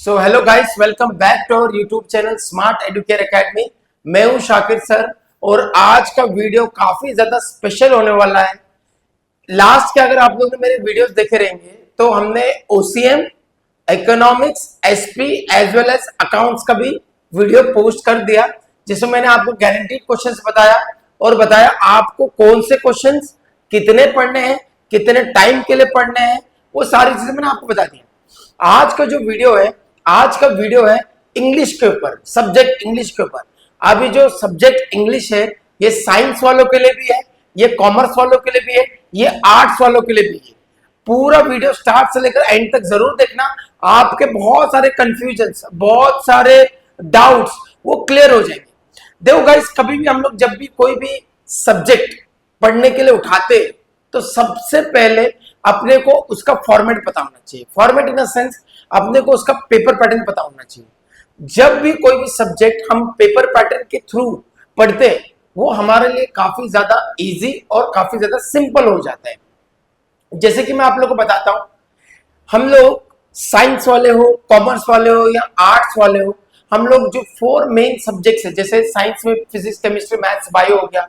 So hello guys, welcome back to our YouTube channel Smart Educare Academy. मैं हूं Shakir sir और आज का वीडियो काफी ज्यादा स्पेशल होने वाला है। लास्ट के अगर आप लोग ने मेरे वीडियोस देखे रहेंगे तो हमने OCM, economics, SP as well as accounts का भी वीडियो पोस्ट कर दिया, जिसमें मैंने आपको गारंटीड क्वेश्चंस बताया और बताया आपको कौन से क्वेश्चंस कितने पढ़ने हैं, कितने टाइम के लिए पढ़ने हैं, वो सारी चीजें मैंने आपको बता दी। आज का जो वीडियो है, आज का वीडियो है इंग्लिश के ऊपर, सब्जेक्ट इंग्लिश के ऊपर। अभी जो सब्जेक्ट इंग्लिश है ये साइंस वालों के लिए भी है, ये कॉमर्स वालों के लिए भी है, ये आर्ट्स वालों के लिए भी है। पूरा वीडियो स्टार्ट से लेकर एंड तक जरूर देखना, आपके बहुत सारे कंफ्यूजन, बहुत सारे डाउट्स वो क्लियर हो जाएंगे। देखो गाइस, कभी भी हम लोग जब भी कोई भी सब्जेक्ट पढ़ने के लिए उठाते हैं तो सबसे पहले अपने को उसका फॉर्मेट पता होना चाहिए। फॉर्मेट इन द सेंस अपने को उसका पेपर पैटर्न पता होना चाहिए। जब भी कोई भी सब्जेक्ट हम पेपर पैटर्न के थ्रू पढ़ते हैं वो हमारे लिए काफी ज्यादा इजी और काफी ज्यादा सिंपल हो जाता है। जैसे कि मैं आप लोगों को बताता हूं, हम लोग साइंस वाले हो, कॉमर्स वाले हो या आर्ट्स वाले हो, हम लोग जो 4 मेन सब्जेक्ट्स है, जैसे साइंस में फिजिक्स, केमिस्ट्री, मैथ्स, बायो हो गया,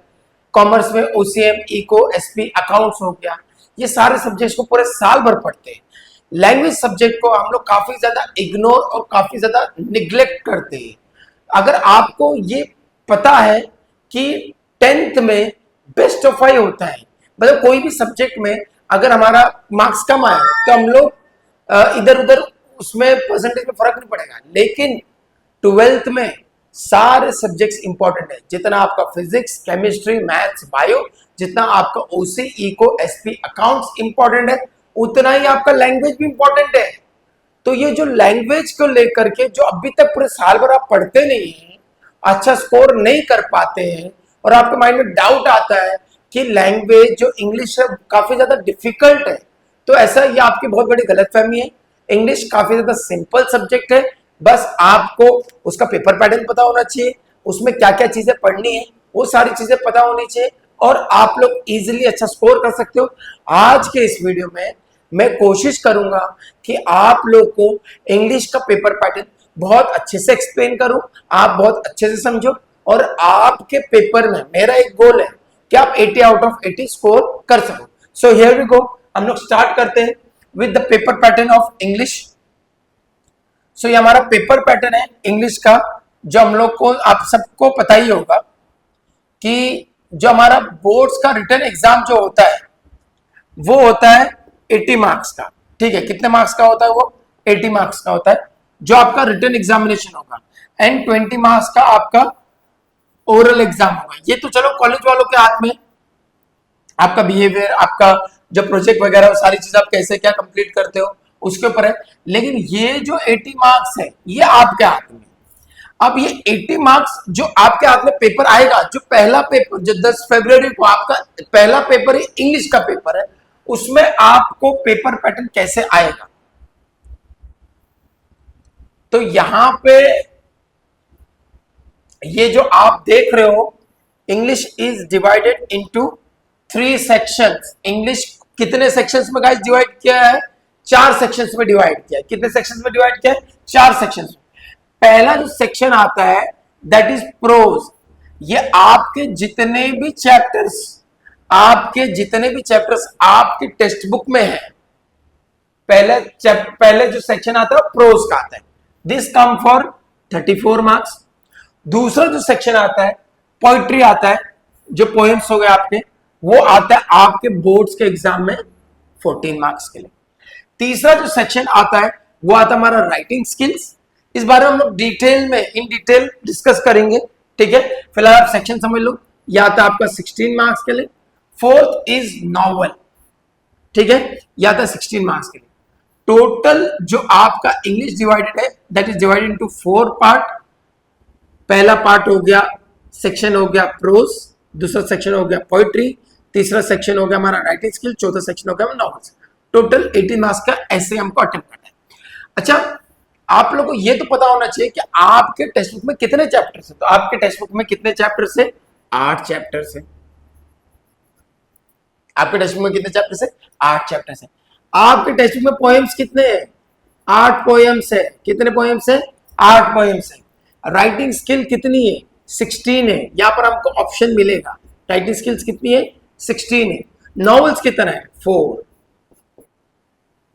कॉमर्स में ओसीएम, इको, एसपी, अकाउंट्स हो गया, ये सारे सब्जेक्ट्स को पूरे साल भर पढ़ते हैं। लैंग्वेज सब्जेक्ट को हम लोग काफी ज्यादा इग्नोर और काफी ज्यादा निग्लेक्ट करते हैं। अगर आपको ये पता है कि 10th में बेस्ट ऑफ 5 होता है, मतलब कोई भी सब्जेक्ट में अगर हमारा मार्क्स कम आए तो हम लोग इधर उधर उसमें परसेंटेज में फर्क नहीं पड़ेगा, लेकिन 12th में सारे सब्जेक्ट्स इंपॉर्टेंट है। जितना आपका फिजिक्स, केमिस्ट्री, मैथ्स, बायो, जितना आपका ओसी, इको, एसपी, अकाउंट्स इंपॉर्टेंट है, उतना ही आपका लैंग्वेज भी इंपॉर्टेंट है। तो ये जो लैंग्वेज को लेकर के जो अभी तक पूरे साल भर आप पढ़ते नहीं हैं, अच्छा स्कोर नहीं कर पाते हैं और आपके माइंड में डाउट आता है कि लैंग्वेज जो इंग्लिश है काफी ज्यादा डिफिकल्ट है, तो ऐसा ये आपकी बहुत बड़ी गलतफहमी है। इंग्लिश काफी ज्यादा सिंपल सब्जेक्ट है, बस आपको उसका पेपर पैटर्न पता होना चाहिए, उसमें क्या क्या चीजें पढ़नी है वो सारी चीजें पता होनी चाहिए और आप लोग इजीली अच्छा स्कोर कर सकते हो। आज के इस वीडियो में मैं कोशिश करूंगा कि आप लोग को इंग्लिश का पेपर पैटर्न बहुत अच्छे से एक्सप्लेन करूं, आप बहुत अच्छे से समझो और आपके पेपर में मेरा एक गोल है कि आप 80 आउट ऑफ 80 स्कोर कर सको। सो हियर वी गो, हम लोग स्टार्ट करते हैं with the paper pattern of English. So ये हमारा पेपर पैटर्न है इंग्लिश का, जो हम लोग को, आप सबको पता ही होगा कि जो हमारा बोर्ड्स का रिटन एग्जाम जो होता है वो होता है 80 मार्क्स का। ठीक है, कितने मार्क्स का होता है वो? 80 मार्क्स का होता है जो आपका रिटन एग्जामिनेशन होगा, एंड 20 मार्क्स का आपका ओरल एग्जाम होगा। ये तो चलो कॉलेज वालों के हाथ में, आपका बिहेवियर, आपका जो प्रोजेक्ट वगैरह सारी चीज आप कैसे क्या कंप्लीट करते हो उसके ऊपर है, लेकिन ये जो 80 मार्क्स है ये आपके हाथ में। अब ये 80 मार्क्स जो आपके हाथ में पेपर आएगा, जो पहला पेपर जो 10 फरवरी को आपका पहला पेपर है, इंग्लिश का पेपर है, उसमें आपको पेपर पैटर्न कैसे आएगा। तो यहां पे ये जो आप देख रहे हो, English is divided into 3 sections. English कितने सेक्शंस में गाइस डिवाइड किया है? 4 सेक्शंस में डिवाइड किया है। कितने सेक्शंस में डिवाइड किया है? 4 सेक्शंस में। पहला जो सेक्शन आता है दैट इज प्रोज। ये आपके जितने भी चैप्टर्स, आपकी टेक्स्ट बुक में है, पहले जो सेक्शन आता है प्रोज का आता है, दिस कम फॉर 34 मार्क्स। दूसरा जो सेक्शन आता है पोइट्री आता है, जो पोएम्स हो गए आपके, वो आता है आपके बोर्ड्स के एग्जाम में 14 मार्क्स के लिए। तीसरा जो सेक्शन आता है वो आता है हमारा राइटिंग स्किल्स। इस बारे में हम लोग इन डिटेल डिस्कस करेंगे। ठीक है, फिलहाल आप सेक्शन समझ लो, यह आता है आपका 16 मार्क्स के लिए। फोर्थ इज नॉवल, ठीक है, यह आता है 16 मार्क्स के लिए। टोटल जो आपका इंग्लिश डिवाइडेड है that is divided into 4 part. पहला पार्ट हो गया, सेक्शन हो गया प्रोज, दूसरा सेक्शन हो गया पोइट्री, तीसरा सेक्शन हो गया हमारा राइटिंग स्किल, चौथा सेक्शन हो गया नॉवेल्स। टोटल 18 मार्क्स का ऐसे हमको अटेम्प्ट करना है। अच्छा, आप लोगों को ये तो पता होना चाहिए कि आपके टेक्स्ट बुक में कितने चैप्टर्स हैं। तो आपके टेक्स्ट बुक में कितने चैप्टर्स है? 8 चैप्टर्स है। आपके टेक्स्ट बुक में कितने चैप्टर्स है? 8 चैप्टर्स है। आपके टेक्स्ट बुक में पोएम्स कितने हैं? 8 पोएम्स है। कितने पोएम्स है? 8 पोएम्स है। राइटिंग स्किल कितनी है? 16 है। यहां पर आपको ऑप्शन मिलेगा। राइटिंग स्किल्स कितनी है? 16 है। नॉवेल्स कितना है? 4।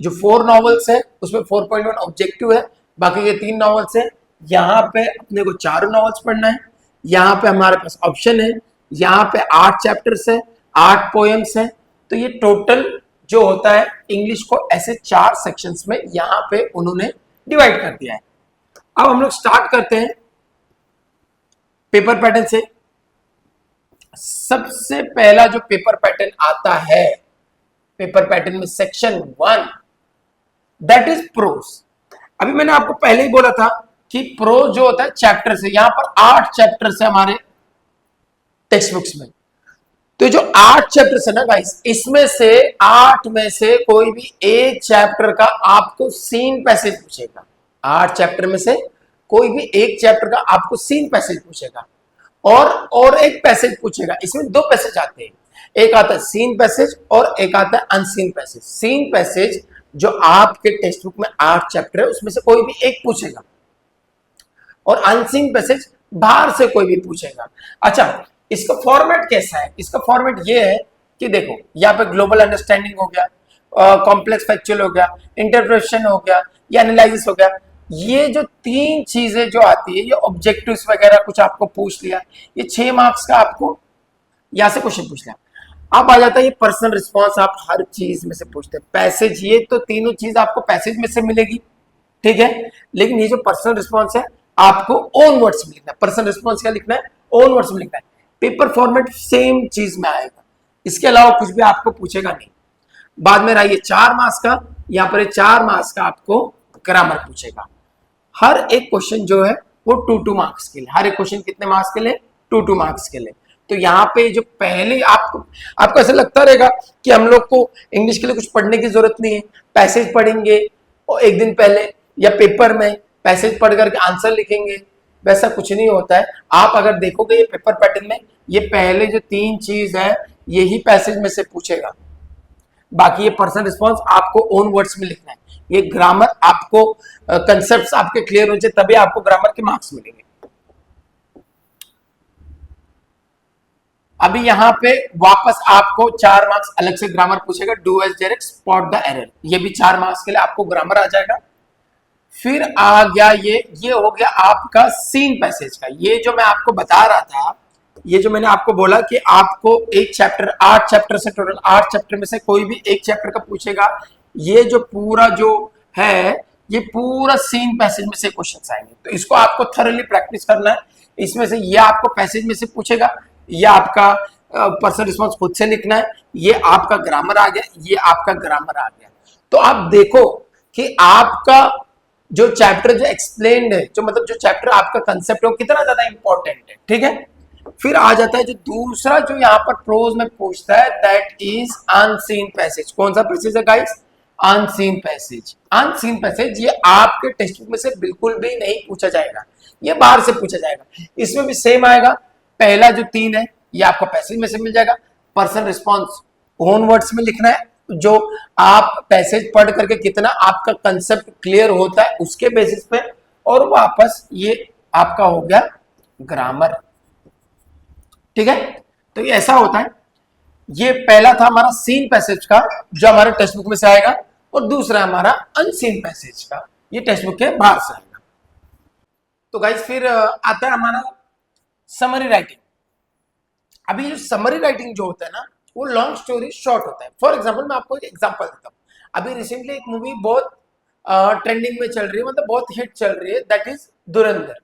जो 4 नॉवेल्स है उसमें 4.1 ऑब्जेक्टिव है, बाकी के 3 नॉवेल्स है। यहाँ पे अपने को 4 नॉवेल्स पढ़ना है। यहाँ पे हमारे पास ऑप्शन है। यहाँ पे 8 चैप्टर्स है, 8 पोएम्स है। तो ये टोटल जो होता है इंग्लिश को ऐसे 4 सेक्शंस में यहाँ पे उन्होंने डिवाइड कर दिया है। अब हम लोग स्टार्ट करते हैं पेपर पैटर्न से। सबसे पहला जो पेपर पैटर्न आता है, पेपर पैटर्न में सेक्शन 1, दैट इज प्रोज। अभी मैंने आपको पहले ही बोला था कि प्रोज जो होता है चैप्टर से, यहां पर 8 चैप्टर है हमारे टेक्स्ट बुक्स में। तो जो 8 चैप्टर है ना गाइस, इसमें से 8 में से कोई भी एक चैप्टर का आपको सीन पैसेज पूछेगा। 8 चैप्टर में से कोई भी एक चैप्टर का आपको सीन पैसेज पूछेगा और एक पैसेज पूछेगा। इसमें 2 पैसेज आते हैं, एक आता है सीन पैसेज और एक आता है अनसीन पैसेज। सीन पैसेज जो आपके टेक्स्ट बुक में 8 चैप्टर है उसमें से कोई भी एक पूछेगा, और अनसीन पैसेज बाहर से कोई भी पूछेगा। अच्छा, इसका फॉर्मेट कैसा है? इसका फॉर्मेट ये है कि देखो, यहाँ पे ग्लोबल अंडरस्टैंडिंग हो गया, कॉम्प्लेक्स फैक्चुअल हो गया, इंटरप्रिटेशन हो गया, या एनालिसिस हो गया। ये जो 3 चीजें जो आती है, ये ऑब्जेक्टिव्स वगैरह कुछ आपको पूछ लिया, ये 6 मार्क्स का आपको यहां से क्वेश्चन पूछ लिया। अब आ जाता है ये पर्सनल रिस्पॉन्स। आप हर चीज में से पूछते हैं। पैसेज, ये तो तीनों चीज आपको पैसेज में से मिलेगी, ठीक है, लेकिन ये जो पर्सनल रिस्पॉन्स है आपको ओन वर्ड्स में लिखना है। पर्सनल रिस्पॉन्स क्या लिखना है? ओन वर्ड्स में लिखना है। पेपर फॉर्मेट सेम चीज में आएगा, इसके अलावा कुछ भी आपको पूछेगा नहीं। बाद में रहिए 4 मार्क्स का, यहां पर 4 मार्क्स का आपको ग्रामर पूछेगा। हर एक क्वेश्चन जो है वो 2 मार्क्स के लिए। हर एक क्वेश्चन कितने मार्क्स के लिए? 2 मार्क्स के लिए। तो यहाँ पे जो पहले आपको ऐसा लगता रहेगा कि हम लोग को इंग्लिश के लिए कुछ पढ़ने की जरूरत नहीं है, पैसेज पढ़ेंगे और एक दिन पहले या पेपर में पैसेज पढ़ करके आंसर लिखेंगे। वैसा कुछ नहीं होता है। आप अगर देखोगे ये पेपर पैटर्न में, ये पहले जो 3 चीज है यही पैसेज में से पूछेगा, बाकी ये पर्सनल रिस्पॉन्स आपको ओन वर्ड्स में लिखना है। ये ग्रामर आपको कंसेप्ट्स आपके क्लियर हो जाए तभी आपको ग्रामर के मार्क्स मिलेंगे। अभी यहां पे वापस आपको 4 मार्क्स अलग से ग्रामर पूछेगा। Do as directed, spot the error, ये भी 4 मार्क्स के लिए आपको ग्रामर आ जाएगा। फिर आ गया ये हो गया आपका सीन पैसेज का। ये जो मैं आपको बता रहा था, ये जो मैंने आपको बोला कि आपको एक चैप्टर, 8 चैप्टर से, टोटल 8 चैप्टर में से कोई भी एक चैप्टर का पूछेगा। ये जो पूरा जो है ये पूरा सीन पैसेज में से क्वेश्चन आएंगे, तो इसको आपको थॉरली प्रैक्टिस करना है। इसमें से ये आपको पैसेज में से पूछेगा, ये आपका पर्सनल रिस्पॉन्स खुद से लिखना है, ये आपका ग्रामर आ गया, ये आपका ग्रामर आ गया। तो आप देखो कि आपका जो चैप्टर जो एक्सप्लेन्ड है, जो मतलब जो चैप्टर आपका कंसेप्ट है वो कितना ज्यादा इंपॉर्टेंट है, ठीक है। फिर आ जाता है जो दूसरा जो यहाँ पर प्रोज में पूछता है, दैट इज अनसीन पैसेज। कौन सा पैसेज है guys? Unseen passage. Unseen passage ये आपके टेक्स्ट बुक में से बिल्कुल भी नहीं पूछा जाएगा, ये बाहर से पूछा जाएगा। इसमें भी सेम आएगा, पहला जो 3 है ये आपको पैसेज में से मिल जाएगा। पर्सनल रिस्पॉन्स ओन वर्ड्स में लिखना है, जो आप पैसेज पढ़ करके कितना आपका कंसेप्ट क्लियर होता है उसके बेसिस पे, और वापस ये आपका हो गया ग्रामर, ठीक है। तो ये ऐसा होता है। ये पहला था हमारा सीन पैसेज का जो हमारे टेक्स्ट बुक में से आएगा, और दूसरा हमारा अनसीन पैसेज का, ये टेक्स्ट बुक के बाहर से आएगा। तो गाइस फिर आता है हमारा समरी राइटिंग। अभी जो समरी राइटिंग जो होता है ना, वो लॉन्ग स्टोरी शॉर्ट होता है। फॉर एग्जांपल मैं आपको एक एग्जांपल देता हूँ। अभी रिसेंटली एक मूवी बहुत ट्रेंडिंग में चल रही है, मतलब बहुत हिट चल रही है, दैट इज धुरंधर,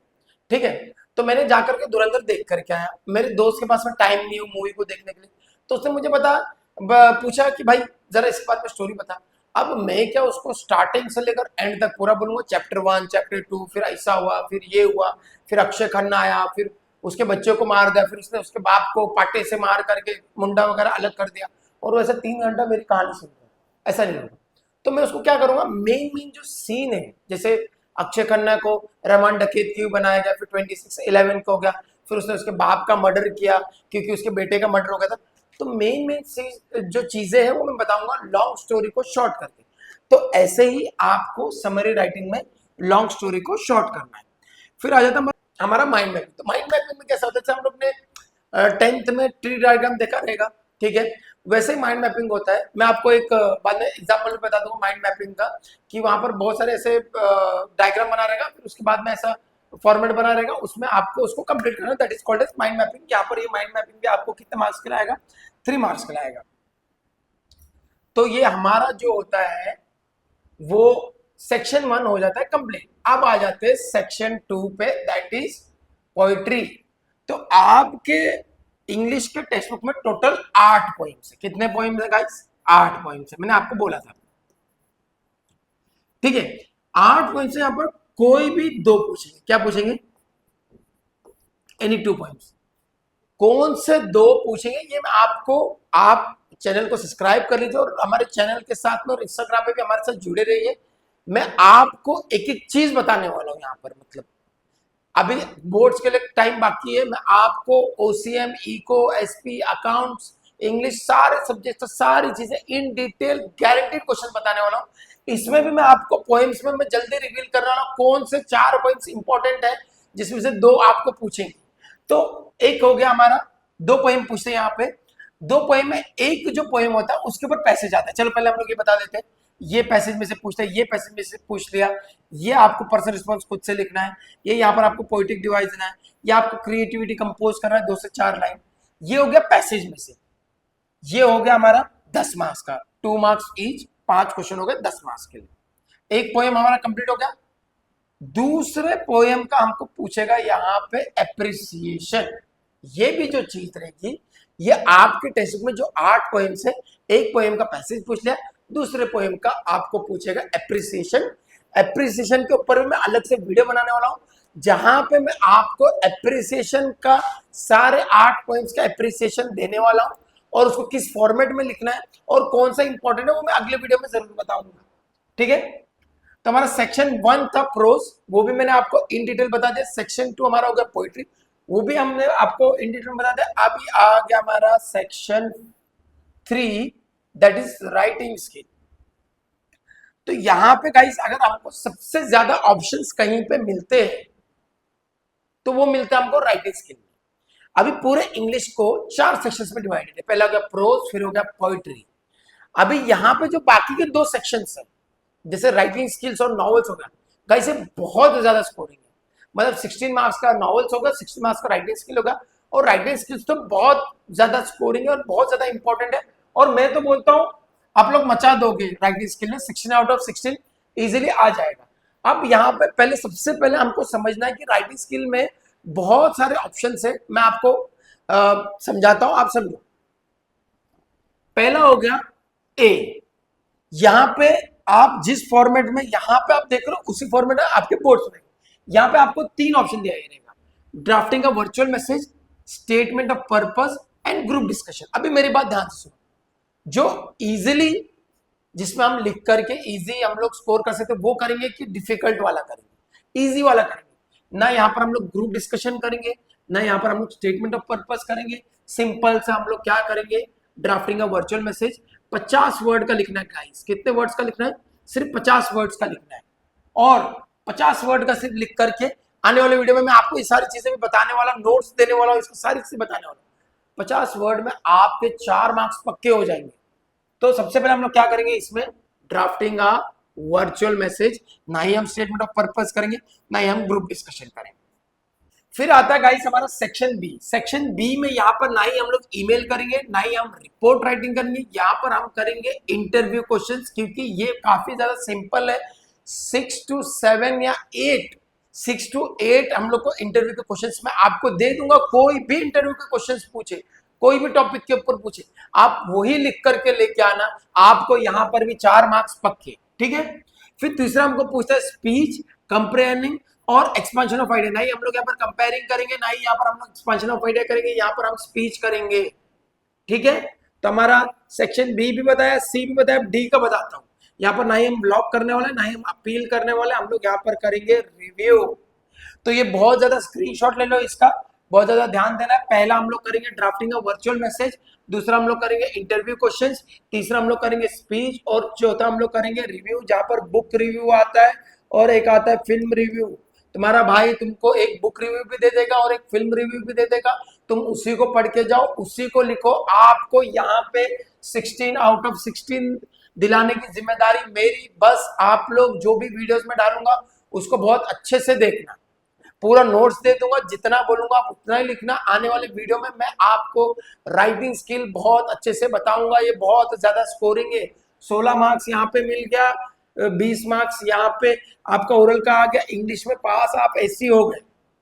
ठीक है। तो मैंने जाकर के धुरंधर देख करके आया। मेरे दोस्त के पास में टाइम नहीं हो मूवी को देखने के लिए, तो उसने मुझे पूछा कि भाई जरा इसके बाद में स्टोरी बता। अब मैं क्या उसको स्टार्टिंग से लेकर एंड तक पूरा बोलूंगा, चैप्टर 1 चैप्टर 2, फिर ऐसा हुआ, फिर ये हुआ, फिर अक्षय खन्ना आया, फिर उसके बच्चे को मार दिया, फिर उसने उसके बाप को पाटे से मार करके मुंडा वगैरह अलग कर दिया, और वैसे 3 घंटा मेरी कहानी सुन रहा है, ऐसा नहीं होगा। तो मैं उसको क्या करूंगा, मेन जो सीन है, जैसे अक्षय खन्ना को रहमान डकैत क्यों बनाया गया, फिर 26/11 को हो गया, फिर उसने उसके बाप का मर्डर किया क्योंकि उसके बेटे का मर्डर हो गया था। तो मेन जो चीजें हैं वो मैं बताऊंगा लॉन्ग स्टोरी को शॉर्ट करके। तो ऐसे ही आपको समरी राइटिंग में लॉन्ग स्टोरी को शॉर्ट करना है। फिर आ जाता है हमारा माइंड मैपिंग। तो माइंड मैपिंग में कैसा होता है, जैसे हम लोग ने 10th में ट्री डायग्राम देखा रहेगा, ठीक है, वैसे ही माइंड मैपिंग होता है। मैं आपको एक बाद में एग्जांपल बता दूंगा माइंड मैपिंग का, कि वहां पर बहुत सारे ऐसे डायग्राम बना रहेगा, फिर उसके बाद में ऐसा फॉर्मेट बना रहेगा, उसमें आपको उसको कंप्लीट करना, that is called as mind mapping. यहाँ पर ये माइंड मैपिंग भी आपको कितने मार्क्स के लाएगा, 3 मार्क्स के लाएगा। तो ये हमारा जो होता है वो सेक्शन 1 हो जाता है कंप्लीट। अब आ जाते हैं सेक्शन 2 पे, दैट इज पोइट्री। तो आपके इंग्लिश के टेक्स्ट बुक में टोटल 8 पोइम्स है। कितने पोइम्स है गाइस? 8 पोइम्स है, मैंने आपको बोला था, ठीक है। 8 पोइम्स यहाँ पर कोई भी 2 पूछेंगे। क्या पूछेंगे? Any 2 poems. कौन से 2 पूछेंगे ये मैं आपको, आप चैनल को सब्सक्राइब कर लीजिए और हमारे चैनल के साथ में और इंस्टाग्राम पे भी हमारे साथ जुड़े रहिए। मैं आपको एक एक चीज बताने वाला हूं यहाँ पर। मतलब अभी बोर्ड्स के लिए टाइम बाकी है, मैं आपको OCM, eco, SP, accounts, English, सारे सब्जेक्ट, सारी चीजें इन डिटेल गारंटीड क्वेश्चन बताने वाला हूँ। इसमें भी मैं आपको पोएम्स में मैं जल्दी रिवील करने वाला हूँ कौन से 4 पोएम्स इंपॉर्टेंट है, जिसमें से 2 आपको पूछेंगे। तो एक हो गया हमारा, 2 पोएम पूछते हैं यहाँ पे। 2 पोएम में एक जो पोएम होता है उसके ऊपर पैसेज आता है। चलो पहले हम लोग ये बता देते हैं, ये पैसेज में से पूछते हैं, ये पैसेज में से पूछ लिया, ये आपको पर्सनल रिस्पॉन्स खुद से लिखना है, ये यहाँ पर आपको पोइटिक डिवाइस देना है, ये आपको क्रिएटिविटी कंपोज करना है 2 से 4 लाइन। ये हो गया पैसेज में से। ये हो गया हमारा 10 मार्क्स का, 2 मार्क्स ईच, 5 क्वेश्चन हो गए 10 मार्क्स के लिए। एक पोएम हमारा कंप्लीट हो गया। दूसरे पोएम का हमको पूछेगा यहाँ पे एप्रिसिएशन। ये भी जो चीज रहेगी, ये आपके टेक्स्ट बुक में जो 8 पोएम्स है, एक पोएम का पैसेज पूछ लिया, दूसरे पोएम का आपको पूछेगा एप्रिसिएशन। एप्रिसिएशन के ऊपर मैं अलग से वीडियो बनाने वाला हूं, जहां पे मैं आपको एप्रिसिएशन का सारे 8 पोएम्स का एप्रिसिएशन देने वाला हूं, और उसको किस फॉर्मेट में लिखना है और कौन सा इंपॉर्टेंट है वो मैं अगले वीडियो में जरूर बताऊंगा, ठीक है। तो हमारा सेक्शन 1 था प्रोज, वो भी मैंने आपको इन डिटेल बता दिया। सेक्शन 2 हमारा हो गया पोइट्री, वो भी हमने आपको इन डिटेल बता दिया। अभी आ गया हमारा section 3, that is writing skill. तो यहां पे गाइस अगर आपको सबसे ज्यादा ऑप्शंस कहीं पे मिलते हैं तो वो मिलता है हमको राइटिंग स्किल में। अभी पूरे इंग्लिश को 4 सेक्शंस में डिवाइडेड है। पहला हो गया प्रोज, फिर हो गया पोइट्री। अभी यहाँ पे जो बाकी के 2 सेक्शंस हैं, जैसे राइटिंग स्किल्स और नॉवेल्स हो गया, गाइस ये बहुत ज्यादा स्कोरिंग है। मतलब 16 मार्क्स का नॉवेल्स होगा, 16 मार्क्स का राइटिंग स्किल होगा, और राइटिंग स्किल्स तो बहुत ज्यादा स्कोरिंग है और बहुत ज्यादा इंपॉर्टेंट है। और मैं तो बोलता हूँ आप लोग मचा दोगे राइटिंग स्किल में, 16 आउट ऑफ 16 इजिली आ जाएगा। अब यहाँ पे पहले सबसे पहले हमको समझना है कि राइटिंग स्किल में बहुत सारे ऑप्शन है। मैं आपको समझाता हूं, आप समझो। पहला हो गया ए। यहां पे आप जिस फॉर्मेट में यहां पे आप देख रहे हो उसी फॉर्मेट में आपके बोर्ड्स में यहां पे आपको 3 ऑप्शन दिया रहेगा, ड्राफ्टिंग का virtual message, statement of purpose and group discussion. अभी मेरी बात ध्यान से सुनो, जो इजीली जिसमें हम लिख करके इजी हम लोग स्कोर कर सकते वो करेंगे कि डिफिकल्ट वाला करेंगे, इजी वाला करेंगे ना। यहाँ पर हम लोग ग्रुप डिस्कशन करेंगे, ना यहाँ पर हम लोग स्टेटमेंट ऑफ पर्पस करेंगे। सिंपल से हम लोग क्या करेंगे, ड्राफ्टिंग का वर्चुअल मैसेज 50 वर्ड का लिखना है गाइस। कितने वर्ड्स का लिखना है? सिर्फ 50 वर्ड्स का लिखना है। और 50 वर्ड का सिर्फ लिख करके आने वाले वीडियो में मैं आपको ये सारी चीजें भी बताने वाला, नोट्स देने वाला हूँ, इसको सारी चीजें बताने वाला हूँ। 50 वर्ड में आपके 4 मार्क्स पक्के हो जाएंगे। तो सबसे पहले हम लोग क्या करेंगे, इसमें ड्राफ्टिंग का वर्चुअल मैसेज, ना ही हम स्टेटमेंट ऑफ पर्पस करेंगे, ना ही हम ग्रुप डिस्कशन करेंगे। फिर आता है गाइस हमारा सेक्शन बी। सेक्शन बी में यहाँ पर ना ही हम लोग ईमेल करेंगे, ना ही हम रिपोर्ट राइटिंग करेंगे, यहाँ पर हम करेंगे इंटरव्यू क्वेश्चंस, क्योंकि ये काफी ज्यादा सिंपल है। 6 to 7 या 8, 6 to 8 हम लोग को इंटरव्यू के क्वेश्चंस मैं आपको दे दूंगा। कोई भी इंटरव्यू के क्वेश्चंस पूछे, कोई भी टॉपिक के ऊपर पूछे, आप वही लिख करके लेके आना, आपको यहाँ पर भी 4 मार्क्स पक्के, ठीक है। फिर तीसरा हमको पूछता है स्पीच, कंप्रेहेंडिंग और एक्सपांशन ऑफ आइडिया। नहीं हम लोग यहाँ पर कंपेयरिंग करेंगे, ना ही यहाँ पर हम लोग एक्सपांशन ऑफ आइडिया करेंगे, यहाँ पर हम स्पीच करेंगे, ठीक है। तो हमारा सेक्शन बी भी बताया, सी भी बताया, डी का बताता हूँ। यहाँ पर ना ही हम ब्लॉक करने वाले, ना ही हम अपील करने वाले, हम लोग यहाँ पर करेंगे रिव्यू। तो ये बहुत ज्यादा स्क्रीनशॉट ले लो इसका, बहुत ज्यादा ध्यान देना है। पहला हम लोग करेंगे ड्राफ्टिंग ऑफ वर्चुअल मैसेज, दूसरा हम लोग करेंगे इंटरव्यू क्वेश्चंस, तीसरा हम लोग करेंगे स्पीच, और चौथा हम लोग करेंगे रिव्यू, जहां पर बुक रिव्यू आता है और एक आता है फिल्म रिव्यू। तुम्हारा भाई तुमको एक बुक रिव्यू भी दे देगा और एक फिल्म रिव्यू भी दे देगा, तुम उसी को पढ़ के जाओ, उसी को लिखो। आपको यहाँ पे 16 आउट ऑफ 16 दिलाने की जिम्मेदारी मेरी। बस आप लोग जो भी वीडियोस में डालूंगा उसको बहुत अच्छे से देखना, पूरा नोट्स दे दूंगा, जितना बोलूंगा आप उतना ही लिखना। आने वाले वीडियो में मैं आपको राइटिंग स्किल बहुत अच्छे से बताऊंगा। ये बहुत ज्यादा स्कोरिंग है, 16 मार्क्स यहाँ पे मिल गया, 20 मार्क्स यहाँ पे आपका ओरल का आ गया, इंग्लिश में पास आप ऐसे हो गए।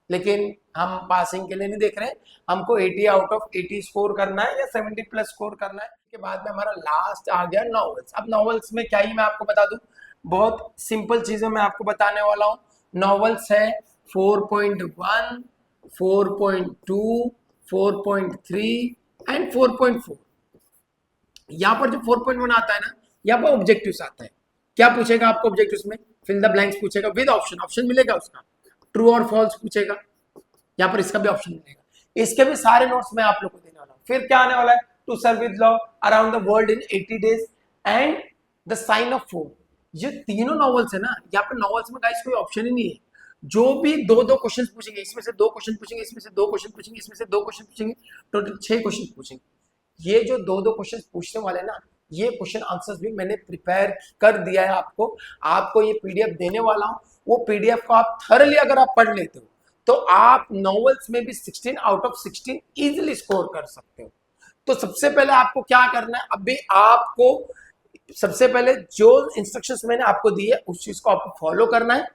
लेकिन हम पासिंग के लिए नहीं देख रहे हैं, हमको 80 आउट ऑफ 80 स्कोर करना है या 70 प्लस स्कोर करना है। के बाद में हमारा लास्ट आ गया नॉवेल्स। अब नॉवेल्स में क्या ही मैं आपको बता दूं, बहुत सिंपल चीजें मैं आपको बताने वाला हूँ। नॉवेल्स है 4.1, 4.2, 4.3 एंड 4.4। यहाँ पर जो 4.1 आता है ना, यहाँ पर ऑब्जेक्टिव्स आता है। क्या पूछेगा आपको ऑब्जेक्टिव्स में? फिल द ब्लैंक्स पूछेगा विद ऑप्शन, ऑप्शन मिलेगा उसका, ट्रू और फॉल्स पूछेगा, यहाँ पर इसका भी ऑप्शन मिलेगा। इसके भी सारे नोट्स मैं आप लोग को देने वाला हूँ। फिर क्या आने वाला है? To sir with love, around the world in 80 days and the sign of four. ये तीनों नॉवेल्स है ना, यहाँ पे नॉवेल्स में गाइस कोई ऑप्शन ही नहीं है। जो भी दो दो क्वेश्चन पूछेंगे, इसमें से दो क्वेश्चन पूछेंगे, इसमें से दो क्वेश्चन पूछेंगे, इसमें से दो क्वेश्चन पूछेंगे, टोटल 6 क्वेश्चन पूछेंगे। ये जो दो दो क्वेश्चन पूछने वाले ना, ये क्वेश्चन आंसर्स भी मैंने प्रिपेयर कर दिया है आपको। आपको ये पीडीएफ देने वाला हूँ, वो पीडीएफ को आप थरली अगर आप पढ़ लेते हो तो आप नॉवेल्स में भी 16 आउट ऑफ 16 इजीली स्कोर कर सकते हो। तो सबसे पहले आपको क्या करना है, अभी आपको सबसे पहले जो इंस्ट्रक्शंस मैंने आपको दी है उस चीज को आपको फॉलो करना है।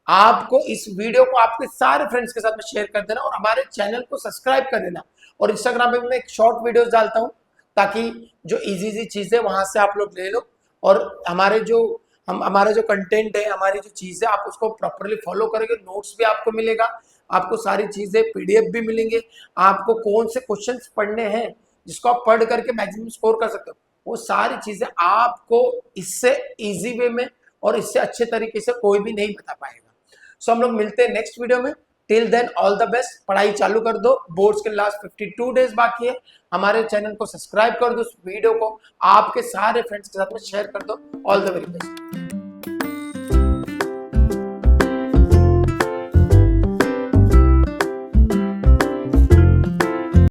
आपको इस वीडियो को आपके सारे फ्रेंड्स के साथ में शेयर कर देना और हमारे चैनल को सब्सक्राइब कर देना। और इंस्टाग्राम पे मैं एक शॉर्ट वीडियोस डालता हूं ताकि जो इजी चीजें वहां से आप लोग ले लो, और हमारा जो कंटेंट है, हमारी जो चीजें, आप उसको प्रॉपरली फॉलो करेंगे, नोट्स भी आपको मिलेगा, आपको सारी चीजें पीडीएफ भी मिलेंगे, आपको कौन से क्वेश्चंस पढ़ने हैं जिसको आप पढ़ करके मैक्सिमम स्कोर कर सकते हो, वो सारी चीजें आपको इससे इजी वे में और इससे अच्छे तरीके से कोई भी नहीं बता पाएगा। सो हम लोग मिलते हैं नेक्स्ट वीडियो में। Till then all the best, पढ़ाई चालू कर दो, बोर्ड्स के लास्ट 52 डेज बाकी है। हमारे चैनल को सब्सक्राइब कर दो, इस वीडियो को आपके सारे फ्रेंड्स के साथ में शेयर कर दो। All the very best.